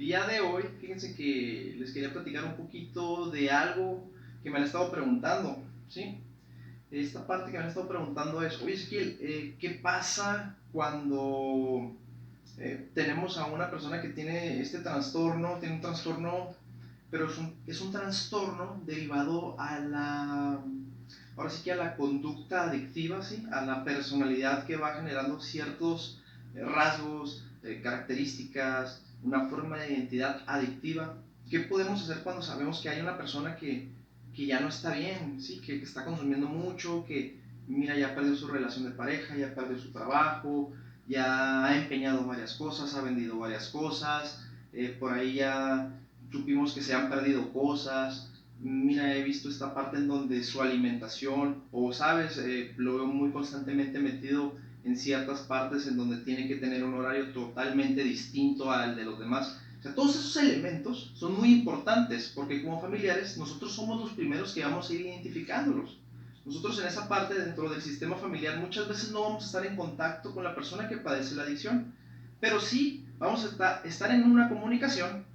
día de hoy, fíjense que les quería platicar un poquito de algo que me han estado preguntando, ¿sí? Esta parte que me han estado preguntando es, oye Ezequiel, ¿qué pasa cuando tenemos a una persona que tiene este trastorno, tiene un trastorno, pero es un trastorno derivado ahora sí que a la conducta adictiva, ¿sí? A la personalidad que va generando ciertos rasgos, características, una forma de identidad adictiva? ¿Qué podemos hacer cuando sabemos que hay una persona que ya no está bien, ¿sí? Que está consumiendo mucho, que mira, ya perdió su relación de pareja, ya perdió su trabajo, ya ha empeñado varias cosas, ha vendido varias cosas, por ahí ya supimos que se han perdido cosas? Mira, he visto esta parte en donde su alimentación, o sabes, lo veo muy constantemente metido en ciertas partes en donde tiene que tener un horario totalmente distinto al de los demás. O sea, todos esos elementos son muy importantes porque como familiares nosotros somos los primeros que vamos a ir identificándolos. Nosotros en esa parte dentro del sistema familiar muchas veces no vamos a estar en contacto con la persona que padece la adicción, pero sí vamos a estar en una comunicación,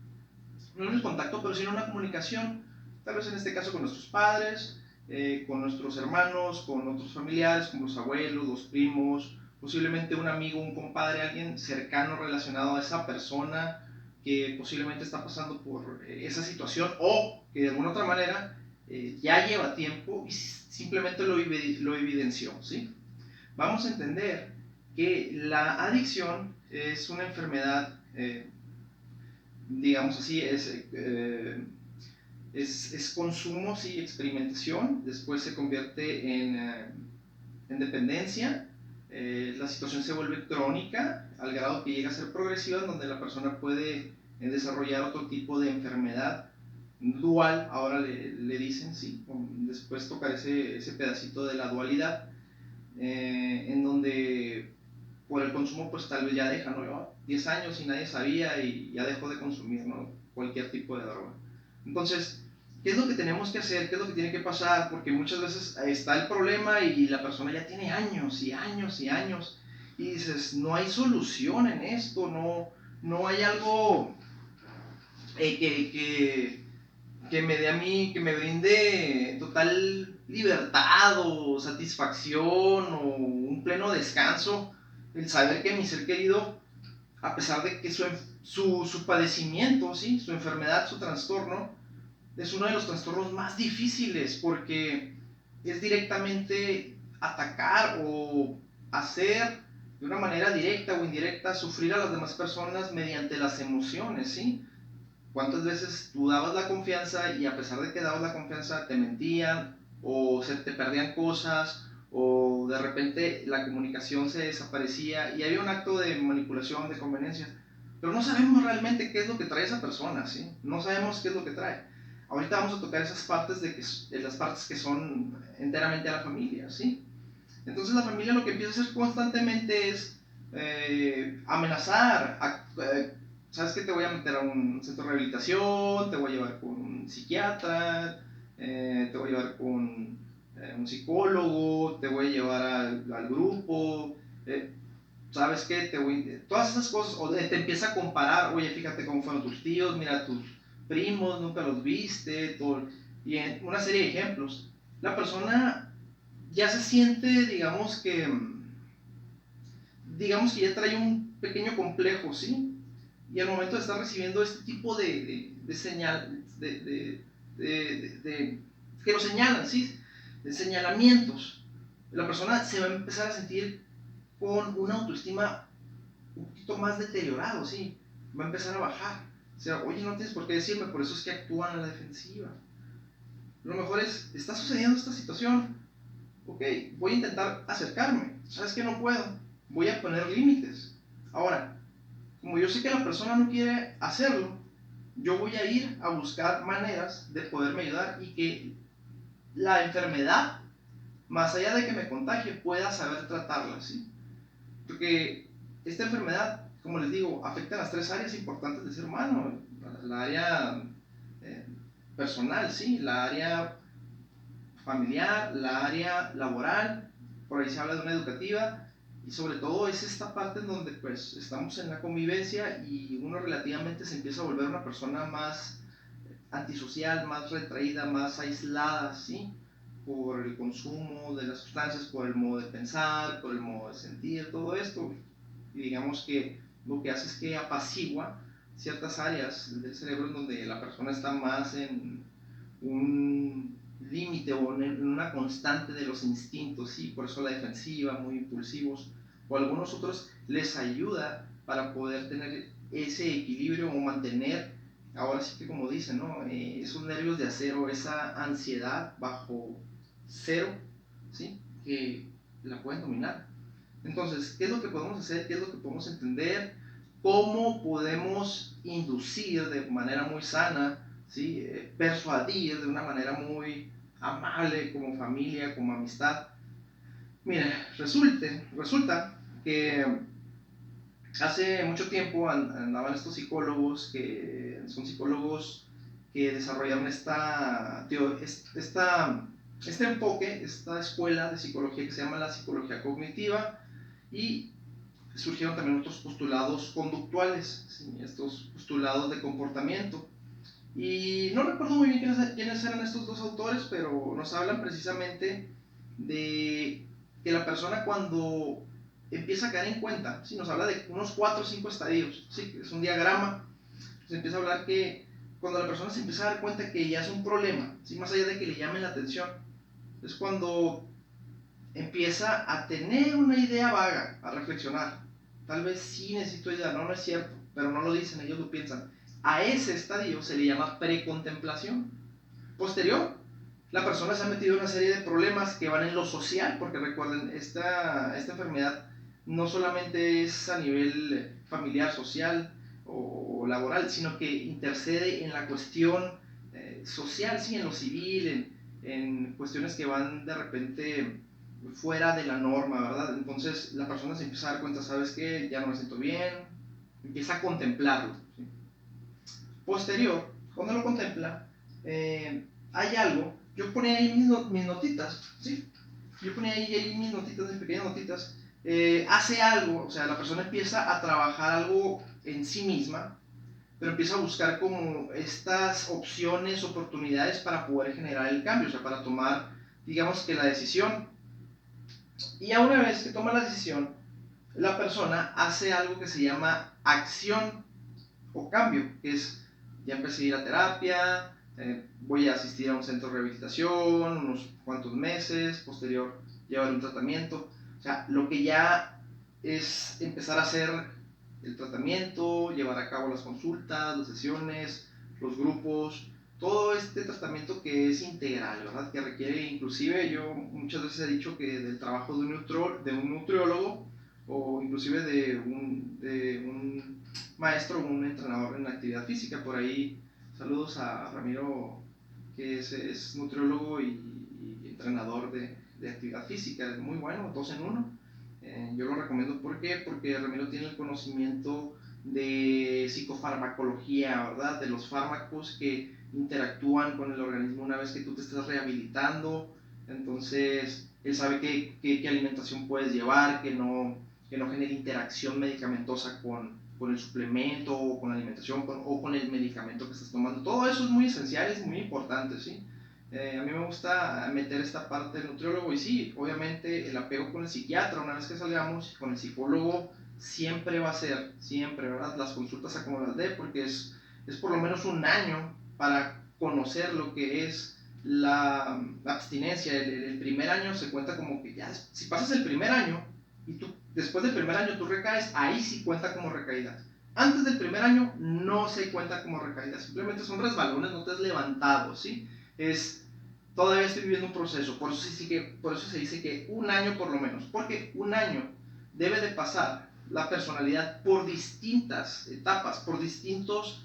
no en el contacto, pero sí en una comunicación, tal vez en este caso con nuestros padres, con nuestros hermanos, con otros familiares, como los abuelos, los primos, posiblemente un amigo, un compadre, alguien cercano relacionado a esa persona que posiblemente está pasando por esa situación o que de alguna otra manera ya lleva tiempo y simplemente lo evidenció, ¿sí? Vamos a entender que la adicción es una enfermedad, digamos así, es consumo, sí, experimentación, después se convierte en dependencia, la situación se vuelve crónica al grado que llega a ser progresiva, en donde la persona puede desarrollar otro tipo de enfermedad dual, ahora le dicen, sí, después tocar ese pedacito de la dualidad, en donde por el consumo pues tal vez ya deja, ¿no? 10 años y nadie sabía y ya dejó de consumir, ¿no? Cualquier tipo de droga. Entonces, ¿qué es lo que tenemos que hacer? ¿Qué es lo que tiene que pasar? Porque muchas veces está el problema y la persona ya tiene años y años y años y dices, no hay solución en esto, no hay algo que me dé a mí, que me brinde total libertad o satisfacción o un pleno descanso, el saber que mi ser querido, a pesar de que su padecimiento, ¿sí? Su enfermedad, su trastorno, es uno de los trastornos más difíciles porque es directamente atacar o hacer de una manera directa o indirecta sufrir a las demás personas mediante las emociones, ¿sí? ¿Cuántas veces tú dabas la confianza y a pesar de que dabas la confianza te mentían o se te perdían cosas o de repente la comunicación se desaparecía y había un acto de manipulación, de conveniencia? Pero no sabemos realmente qué es lo que trae esa persona, ¿sí? No sabemos qué es lo que trae. Ahorita vamos a tocar esas partes de las partes que son enteramente a la familia, ¿sí? Entonces la familia lo que empieza a hacer constantemente es amenazar, sabes que te voy a meter a un centro de rehabilitación, te voy a llevar con un psiquiatra, te voy a llevar con un psicólogo, te voy a llevar al grupo, eh, sabes qué, todas esas cosas, o te empieza a comparar, oye, fíjate cómo fueron tus tíos, mira tus primos, nunca los viste, todo, y en una serie de ejemplos. La persona ya se siente, digamos que ya trae un pequeño complejo, ¿sí? Y al momento de estar recibiendo este tipo de señal, que lo señalan, ¿sí? De señalamientos, la persona se va a empezar a sentir con una autoestima un poquito más deteriorado, ¿sí? Va a empezar a bajar. O sea, oye, no tienes por qué decirme, por eso es que actúan a la defensiva. Lo mejor está sucediendo esta situación, ok, voy a intentar acercarme, sabes que no puedo, voy a poner límites. Ahora, como yo sé que la persona no quiere hacerlo, yo voy a ir a buscar maneras de poderme ayudar y que la enfermedad, más allá de que me contagie, pueda saber tratarla, ¿sí? Porque esta enfermedad, como les digo, afecta a las tres áreas importantes del ser humano, la área eh, personal, ¿sí? La área familiar, la área laboral, por ahí se habla de una educativa, Y sobre todo es esta parte en donde pues estamos en la convivencia y uno relativamente se empieza a volver una persona más antisocial, más retraída, más aislada, ¿sí? Por el consumo de las sustancias, por el modo de pensar, por el modo de sentir, todo esto. Y digamos que lo que hace es que apacigua ciertas áreas del cerebro en donde la persona está más en un límite o en una constante de los instintos, ¿sí? Por eso la defensiva, muy impulsivos, o algunos otros les ayuda para poder tener ese equilibrio o mantener, ahora sí que como dicen, ¿no? Esos nervios de acero, esa ansiedad bajo cero, ¿sí? Que la pueden dominar. Entonces, ¿qué es lo que podemos hacer? ¿Qué es lo que podemos entender? ¿Cómo podemos inducir de manera muy sana, ¿sí? Persuadir de una manera muy amable como familia, como amistad? Mire, resulta que hace mucho tiempo andaban estos psicólogos que son psicólogos que desarrollaron este enfoque, esta escuela de psicología que se llama la psicología cognitiva, y surgieron también otros postulados conductuales, ¿sí? Estos postulados de comportamiento. Y no recuerdo muy bien quiénes eran estos dos autores, pero nos hablan precisamente de que la persona cuando empieza a caer en cuenta, ¿sí? Nos habla de unos 4 o 5 estadios, ¿sí? Es un diagrama, se empieza a hablar que cuando la persona se empieza a dar cuenta que ya es un problema, ¿sí? Más allá de que le llame la atención, es cuando empieza a tener una idea vaga, a reflexionar. Tal vez sí necesito ayuda, no, no es cierto, pero no lo dicen, ellos lo piensan. A ese estadio se le llama precontemplación. Posterior, la persona se ha metido en una serie de problemas que van en lo social, porque recuerden, esta enfermedad no solamente es a nivel familiar, social o laboral, sino que intercede en la cuestión social, sí, en lo civil, en cuestiones que van de repente fuera de la norma, ¿verdad? Entonces la persona se empieza a dar cuenta, ¿sabes qué? Ya no me siento bien, empieza a contemplarlo, ¿sí? Posterior, cuando lo contempla, hay algo, yo ponía ahí mis notitas, ¿sí? Yo ponía ahí mis notitas, mis pequeñas notitas, hace algo, o sea, la persona empieza a trabajar algo en sí misma, pero empieza a buscar como estas opciones, oportunidades para poder generar el cambio, o sea, para tomar, digamos que la decisión. Y a una vez que toma la decisión, la persona hace algo que se llama acción o cambio, que es, ya empecé a ir a terapia, voy a asistir a un centro de rehabilitación unos cuantos meses, posterior llevar un tratamiento. O sea, lo que ya es empezar a hacer el tratamiento, llevar a cabo las consultas, las sesiones, los grupos, todo este tratamiento que es integral, ¿verdad? Que requiere, inclusive yo muchas veces he dicho que del trabajo de un nutriólogo o inclusive de un maestro o un entrenador en actividad física. Por ahí, saludos a Ramiro, que es nutriólogo y entrenador de actividad física, es muy bueno, 2 en 1. Yo lo recomiendo, ¿por qué? Porque Ramiro tiene el conocimiento de psicofarmacología, ¿verdad? De los fármacos que interactúan con el organismo una vez que tú te estás rehabilitando. Entonces, él sabe qué alimentación puedes llevar, que no genere interacción medicamentosa con el suplemento o con la alimentación o con el medicamento que estás tomando. Todo eso es muy esencial, es muy importante, ¿sí? A mí me gusta meter esta parte del nutriólogo y sí, obviamente el apego con el psiquiatra, una vez que salgamos, con el psicólogo siempre va a ser, siempre, ¿verdad? Las consultas a como las dé, porque es por lo menos un año para conocer lo que es la abstinencia. El primer año se cuenta como que ya, si pasas el primer año y tú, después del primer año tú recaes, ahí sí cuenta como recaída. Antes del primer año no se cuenta como recaída, simplemente son resbalones, no te has levantado, ¿sí? Todavía estoy viviendo un proceso, por eso se dice que un año por lo menos, porque un año debe de pasar la personalidad por distintas etapas, por distintos,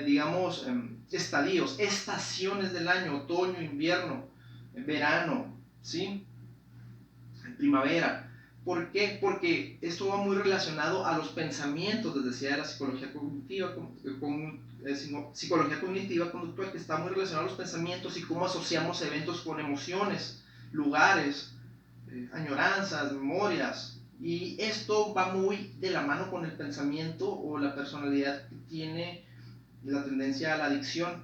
digamos, estadios, estaciones del año, otoño, invierno, verano, ¿sí? Primavera. ¿Por qué? Porque esto va muy relacionado a los pensamientos, les decía de la psicología cognitiva, psicología cognitiva conductual, que está muy relacionado a los pensamientos y cómo asociamos eventos con emociones, lugares, añoranzas, memorias, Y esto va muy de la mano con el pensamiento o la personalidad que tiene la tendencia a la adicción.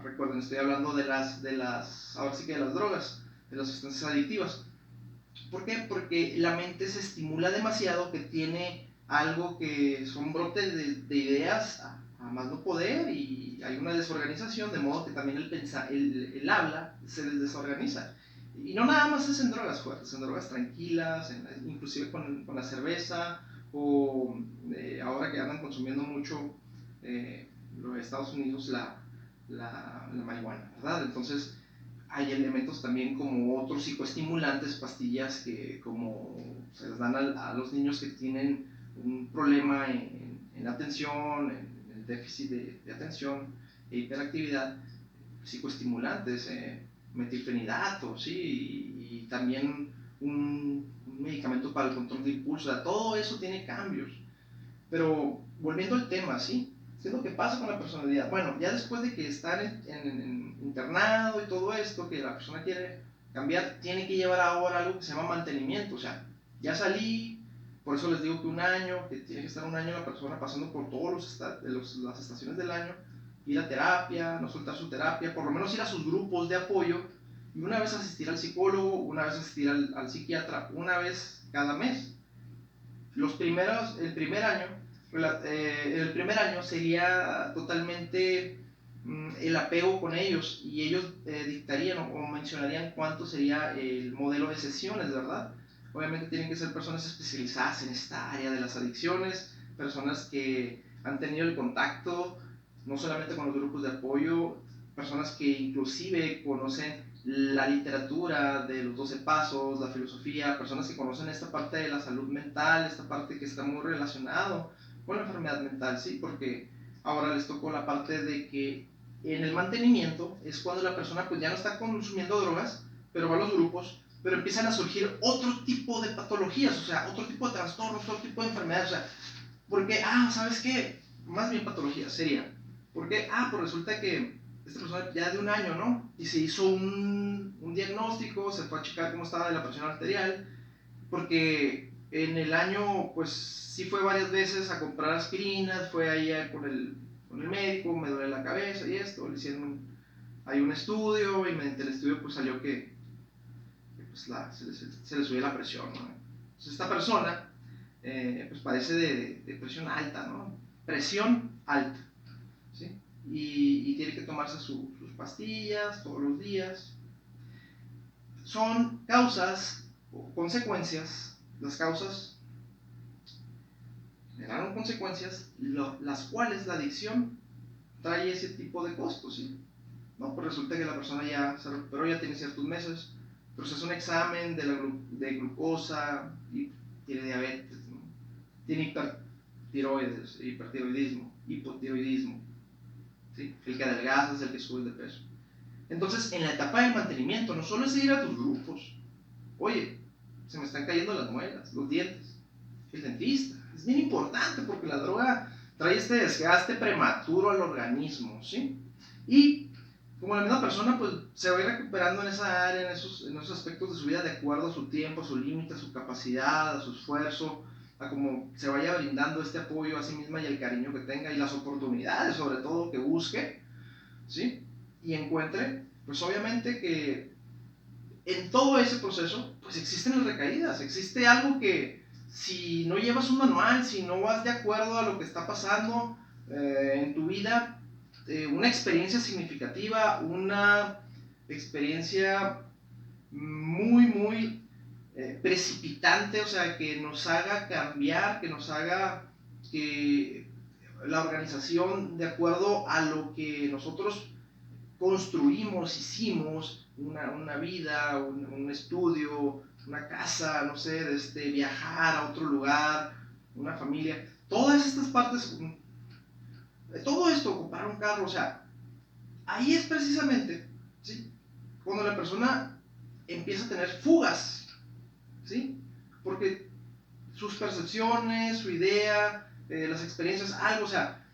Recuerden, estoy hablando ahora sí que de las drogas, de las sustancias adictivas. ¿Por qué? Porque la mente se estimula demasiado, que tiene algo que son brotes de ideas a más no poder, y hay una desorganización, de modo que también el habla se les desorganiza. Y no nada más es en drogas fuertes, en drogas tranquilas, inclusive con la cerveza, o ahora que andan consumiendo mucho los Estados Unidos la marihuana, ¿verdad? Entonces hay elementos también como otros psicoestimulantes, pastillas que como se les dan a los niños que tienen un problema en la atención, en el déficit de atención e hiperactividad, psicoestimulantes, metilfenidato, ¿sí? Y también un medicamento para el control de impulso. O sea, todo eso tiene cambios. Pero volviendo al tema, ¿sí? ¿Qué es lo que pasa con la personalidad? Bueno, ya después de que están en internado y todo esto, que la persona quiere cambiar, tiene que llevar ahora algo que se llama mantenimiento. O sea, ya salí, por eso les digo que un año, que tiene que estar un año la persona pasando por todas las estaciones del año, ir a terapia, no soltar su terapia, por lo menos ir a sus grupos de apoyo, y una vez asistir al psicólogo, una vez asistir al psiquiatra, una vez cada mes. El primer año sería totalmente el apego con ellos, y ellos dictarían o mencionarían cuánto sería el modelo de sesiones, ¿verdad? Obviamente tienen que ser personas especializadas en esta área de las adicciones, personas que han tenido el contacto no solamente con los grupos de apoyo, personas que inclusive conocen la literatura de los 12 pasos, la filosofía, personas que conocen esta parte de la salud mental, esta parte que está muy relacionado con la enfermedad mental, ¿sí? Porque ahora les tocó la parte de que en el mantenimiento es cuando la persona pues ya no está consumiendo drogas, pero va a los grupos, pero empiezan a surgir otro tipo de patologías, o sea, otro tipo de trastornos, otro tipo de enfermedades, o sea, porque, ¿sabes qué? Más bien patología sería, porque, pues resulta que esta persona ya de un año, ¿no? Y se hizo un diagnóstico, se fue a checar cómo estaba de la presión arterial, porque en el año, pues sí fue varias veces a comprar aspirinas, fue ahí con el médico, me duele la cabeza y esto, le hicieron hay un estudio, y mediante el estudio pues salió que pues se le subió la presión, ¿no? Entonces esta persona pues padece de presión alta, ¿no? Presión alta, ¿sí? Y tiene que tomarse sus pastillas todos los días. Son causas o consecuencias, las causas generaron consecuencias, las cuales la adicción trae ese tipo de costos, ¿sí? No, pues resulta que la persona ya se recuperó, ya tiene ciertos meses, pero se hace un examen de glucosa y tiene diabetes, ¿no? Tiene hipertiroides, hipertiroidismo, hipotiroidismo, ¿sí? El que adelgaza es el que sube de peso. Entonces, en la etapa del mantenimiento, no solo es ir a tus grupos, oye, se me están cayendo las muelas, los dientes, el dentista, es bien importante porque la droga trae este desgaste prematuro al organismo, ¿sí? Y como la misma persona pues se va a ir recuperando en esa área, en esos aspectos de su vida de acuerdo a su tiempo, a su límite, a su capacidad, a su esfuerzo, a cómo se vaya brindando este apoyo a sí misma y el cariño que tenga y las oportunidades sobre todo que busque, ¿sí? Y encuentre, pues obviamente que en todo ese proceso pues existen las recaídas, existe algo que si no llevas un manual, si no vas de acuerdo a lo que está pasando en tu vida, una experiencia significativa, una experiencia muy, muy precipitante, o sea, que nos haga cambiar, que nos haga que la organización, de acuerdo a lo que nosotros construimos, hicimos, una vida, un estudio, una casa, no sé, viajar a otro lugar, una familia, todas estas partes, todo esto, comprar un carro, o sea, ahí es precisamente, ¿sí? Cuando la persona empieza a tener fugas, ¿sí? Porque sus percepciones, su idea, las experiencias, algo, o sea,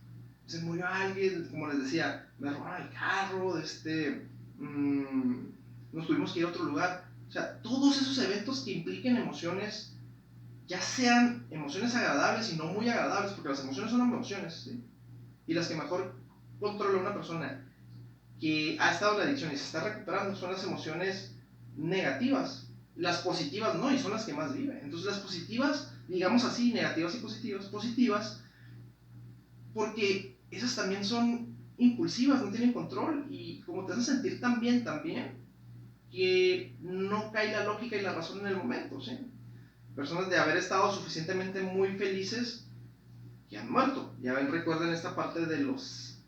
se murió alguien, como les decía, me robaron el carro, nos tuvimos que ir a otro lugar. O sea, todos esos eventos que impliquen emociones ya sean emociones agradables y no muy agradables, porque las emociones son emociones, ¿sí? Y las que mejor controla una persona que ha estado en la adicción y se está recuperando son las emociones negativas. Las positivas no, y son las que más viven. Entonces las positivas, digamos así, negativas y positivas, positivas, porque esas también son impulsivas, no tienen control, y como te hacen sentir tan bien, que no cae la lógica y la razón en el momento, ¿sí? Personas de haber estado suficientemente muy felices que han muerto. Ya ven, recuerden esta parte de los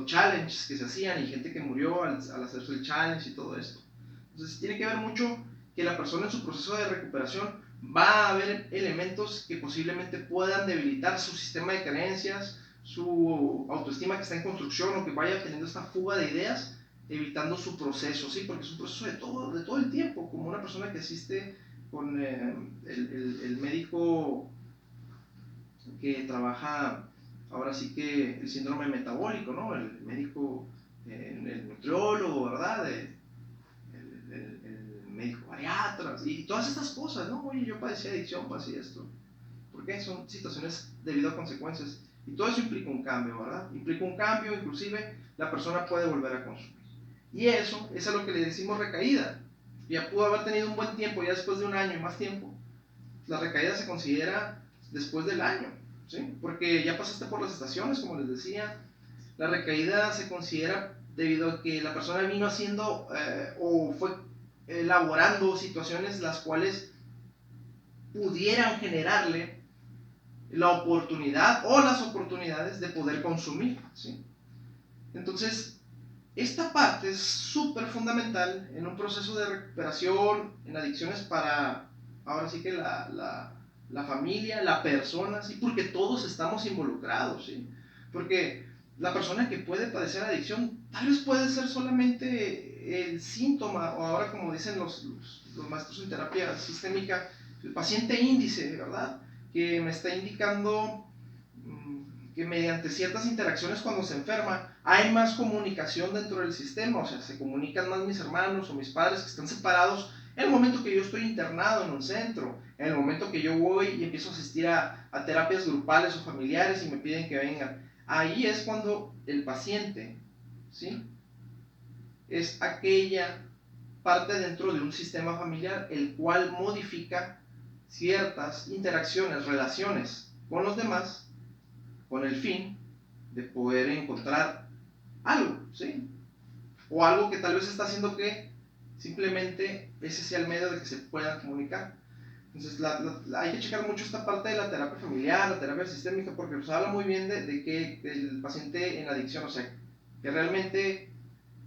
challenges que se hacían y gente que murió al hacerse el challenge y todo esto. Entonces tiene que ver mucho que la persona en su proceso de recuperación va a haber elementos que posiblemente puedan debilitar su sistema de creencias, su autoestima que está en construcción, o que vaya teniendo esta fuga de ideas, evitando su proceso, ¿sí? Porque es un proceso de todo el tiempo, como una persona que asiste con el médico que trabaja ahora sí que el síndrome metabólico, ¿no? El médico, el nutriólogo, ¿verdad? El médico bariatra y todas estas cosas, ¿no? Oye, yo padecí adicción, padecí esto. ¿Por qué? Son situaciones debido a consecuencias. Y todo eso implica un cambio, ¿verdad? Implica un cambio, inclusive la persona puede volver a consumir. Y eso es a lo que le decimos recaída. Ya pudo haber tenido un buen tiempo, ya después de un año y más tiempo. La recaída se considera después del año, ¿sí? Porque ya pasaste por las estaciones, como les decía. La recaída se considera debido a que la persona vino haciendo o fue elaborando situaciones las cuales pudieran generarle la oportunidad o las oportunidades de poder consumir, ¿sí? Entonces, esta parte es súper fundamental en un proceso de recuperación en adicciones para, ahora sí que la familia, la persona, ¿sí? Porque todos estamos involucrados, ¿sí? Porque la persona que puede padecer adicción tal vez puede ser solamente el síntoma, o ahora como dicen los maestros en terapia sistémica, el paciente índice, ¿verdad? Que me está indicando que mediante ciertas interacciones cuando se enferma hay más comunicación dentro del sistema, o sea, se comunican más mis hermanos o mis padres que están separados en el momento que yo estoy internado en un centro, en el momento que yo voy y empiezo a asistir a terapias grupales o familiares y me piden que vengan. Ahí es cuando el paciente, ¿sí? Es aquella parte dentro de un sistema familiar el cual modifica ciertas interacciones, relaciones con los demás, con el fin de poder encontrar algo, ¿sí? O algo que tal vez está haciendo que simplemente ese sea el medio de que se puedan comunicar. Entonces hay que checar mucho esta parte de la terapia familiar, la terapia sistémica, porque nos habla muy bien de que el paciente en adicción, o sea, que realmente,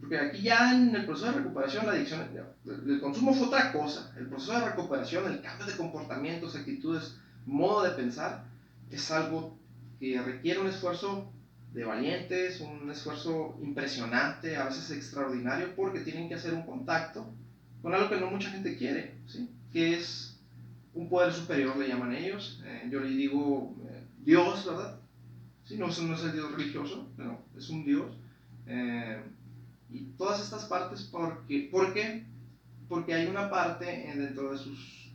porque aquí ya en el proceso de recuperación, la adicción, el consumo fue otra cosa, el proceso de recuperación, el cambio de comportamientos, actitudes, modo de pensar, es algo que requiere un esfuerzo de valientes, un esfuerzo impresionante, a veces extraordinario, porque tienen que hacer un contacto con algo que no mucha gente quiere, ¿sí? Que es un poder superior, le llaman ellos. Yo le digo Dios, ¿verdad? Sí, no, no es el Dios religioso, pero es un Dios. Eh, y todas estas partes, ¿por qué? Porque hay una parte dentro de sus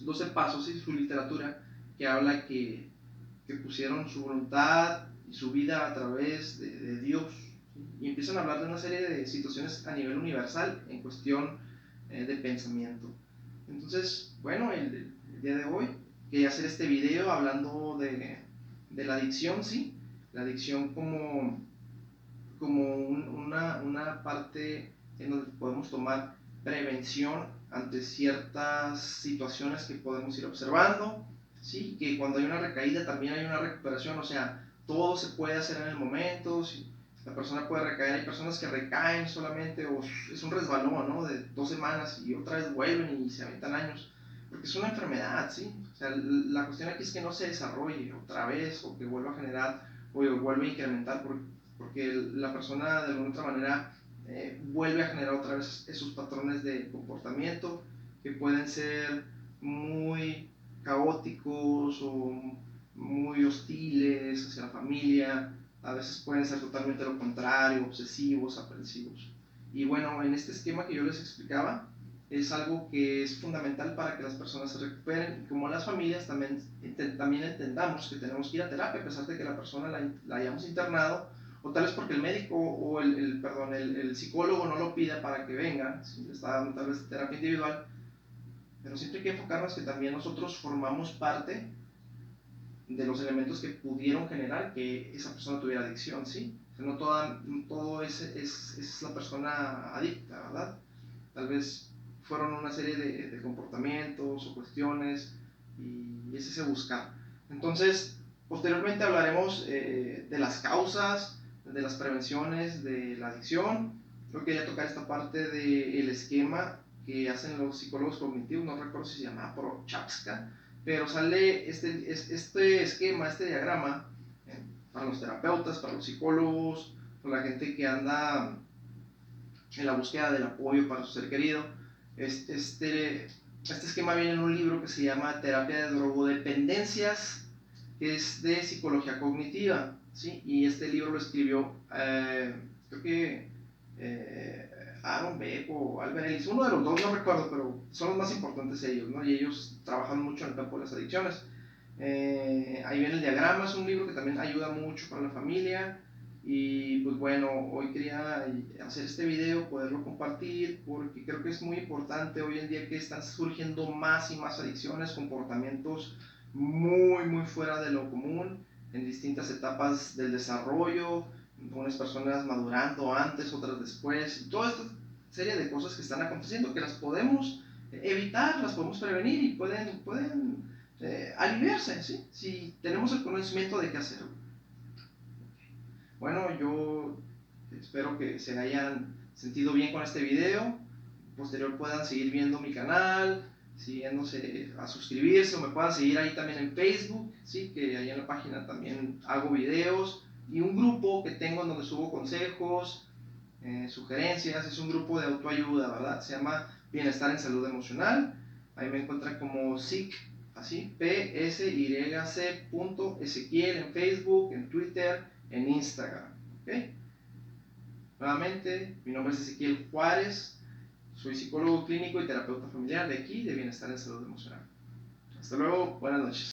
12 pasos y su literatura que habla que pusieron su voluntad y su vida a través de Dios, ¿sí? Y empiezan a hablar de una serie de situaciones a nivel universal en cuestión de pensamiento. Entonces, bueno, el día de hoy quería hacer este video hablando de la adicción, ¿sí? La adicción como una parte en donde podemos tomar prevención ante ciertas situaciones que podemos ir observando, ¿sí? Que cuando hay una recaída también hay una recuperación, o sea, todo se puede hacer en el momento, ¿sí? La persona puede recaer, hay personas que recaen solamente, o es un resbalón, ¿no? De 2 semanas y otra vez vuelven y se aventan años, porque es una enfermedad, ¿sí? O sea, la cuestión aquí es que no se desarrolle otra vez, o que vuelva a generar, o vuelva a incrementar, porque la persona de alguna otra manera vuelve a generar otra vez esos patrones de comportamiento que pueden ser muy caóticos o muy hostiles hacia la familia, a veces pueden ser totalmente lo contrario, obsesivos, aprensivos. Y bueno, en este esquema que yo les explicaba, es algo que es fundamental para que las personas se recuperen, como las familias también entendamos que tenemos que ir a terapia a pesar de que la persona la hayamos internado, o tal vez porque el médico o el psicólogo no lo pida para que venga, si le está dando tal vez terapia individual, pero siempre hay que enfocarnos que también nosotros formamos parte de los elementos que pudieron generar que esa persona tuviera adicción, ¿sí? O sea, no todo es la persona adicta, ¿verdad? Tal vez fueron una serie de comportamientos o cuestiones y es ese buscar. Entonces, posteriormente hablaremos de las causas, de las prevenciones de la adicción. Creo que ya tocar esta parte del esquema que hacen los psicólogos cognitivos, no recuerdo si se llama Prochapska, pero sale este esquema, este diagrama, para los terapeutas, para los psicólogos, para la gente que anda en la búsqueda del apoyo para su ser querido. Este esquema viene en un libro que se llama Terapia de Drogodependencias, que es de psicología cognitiva, ¿sí? Y este libro lo escribió, creo que Aaron Beck o Albert Ellis, uno de los dos, no recuerdo, pero son los más importantes ellos, ¿no? Y ellos trabajan mucho en el campo de las adicciones. Ahí viene el diagrama, es un libro que también ayuda mucho para la familia. Y pues bueno, hoy quería hacer este video, poderlo compartir, porque creo que es muy importante hoy en día que están surgiendo más y más adicciones, comportamientos muy fuera de lo común, en distintas etapas del desarrollo, unas personas madurando antes, otras después, toda esta serie de cosas que están aconteciendo, que las podemos evitar, las podemos prevenir y pueden aliviarse, ¿sí? Si tenemos el conocimiento de qué hacerlo. Bueno, yo espero que se hayan sentido bien con este video. Posterior puedan seguir viendo mi canal, siguiéndose a suscribirse, o me puedan seguir ahí también en Facebook, ¿sí? Que ahí en la página también hago videos, y un grupo que tengo en donde subo consejos, sugerencias. Es un grupo de autoayuda, ¿verdad? Se llama Bienestar en Salud Emocional. Ahí me encuentran como SIC, así, PSYC.Ezequiel en Facebook, en Twitter, en Instagram. ¿Okay? Nuevamente, mi nombre es Ezequiel Juárez, soy psicólogo clínico y terapeuta familiar de aquí, de Bienestar en Salud Emocional. Hasta luego, buenas noches.